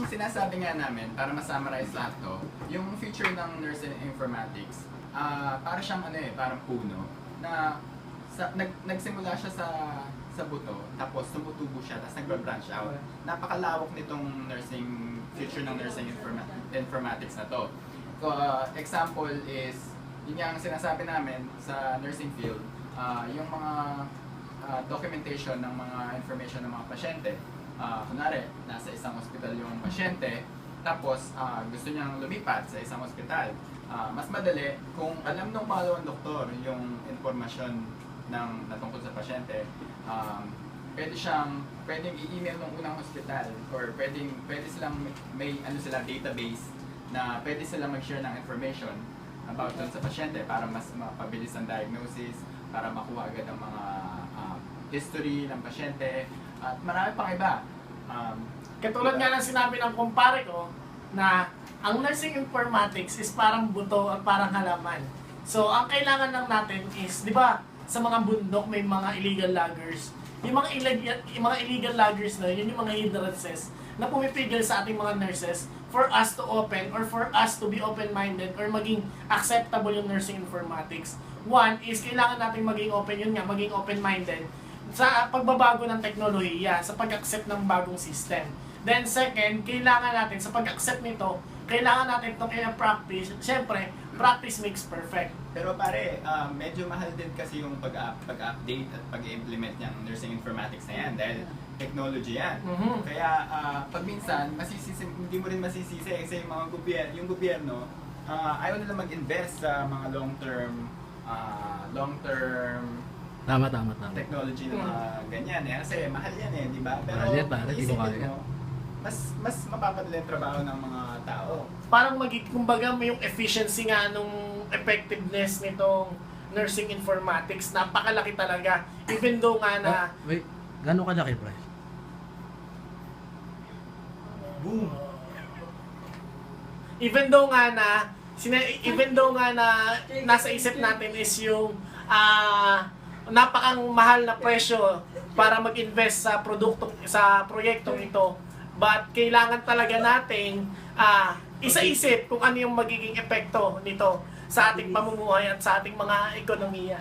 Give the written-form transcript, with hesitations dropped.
sinasabi nga namin, para ma-summarize lahat to, yung future ng nursing informatics, para siyang parang puno, na nagsimula siya sa buto, tapos tumutubo siya, tapos nagba-branch out. Napakalawak nitong future ng nursing informatics na to. So, example is, yun yung sinasabi namin sa nursing field, yung mga documentation ng mga information ng mga pasyente. Kunwari, nasa isang ospital yung pasyente, tapos gusto niyang lumipat sa isang ospital. Mas madali kung alam ng pangalawang doktor yung informasyon natungkol sa pasyente, pwedeng i-email ng unang hospital, or pwede silang may database na pwede silang mag-share ng information about dun sa pasyente para mas mapabilis ang diagnosis, para makuha agad ang mga history ng pasyente, at marami pang iba. Katulad nga ng sinabi ng kumpare ko, na ang nursing informatics is parang buto at parang halaman. So, ang kailangan lang natin is, di ba, sa mga bundok may mga illegal loggers. Yung mga illegal loggers na yun yung mga hindrances na pumipigil sa ating mga nurses for us to open or for us to be open-minded or maging acceptable yung nursing informatics. One is, kailangan natin maging open, yun nga, maging open-minded sa pagbabago ng teknolohiya, sa pag-accept ng bagong system. Then second, kailangan natin, sa pag-accept nito, kailangan natin itong i-practice. Siyempre, practice makes perfect. Pero pare, medyo mahal din kasi yung pag-update at pag-implement ng nursing informatics na yan dahil technology yan. Kaya pag minsan, hindi mo rin masisisi kasi yung gobyerno, ayaw nila mag-invest sa mga long-term Tama. technology na mga ganyan. Kasi mahal yan di ba? Pero Mahal yan, pare, di mo kaya. mas mapapadali ang trabaho ng mga tao. Parang kumbaga may yung efficiency nga nung effectiveness nitong nursing informatics, napakalaki talaga. Even though nga na... Wait, gano'n kalaki, pre? Boom! Even though nga na nasa isip natin is yung napakang mahal na presyo para mag-invest sa proyektong ito, but kailangan talaga nating isa-isip kung ano yung magiging epekto nito sa ating pamumuhay at sa ating mga ekonomiya.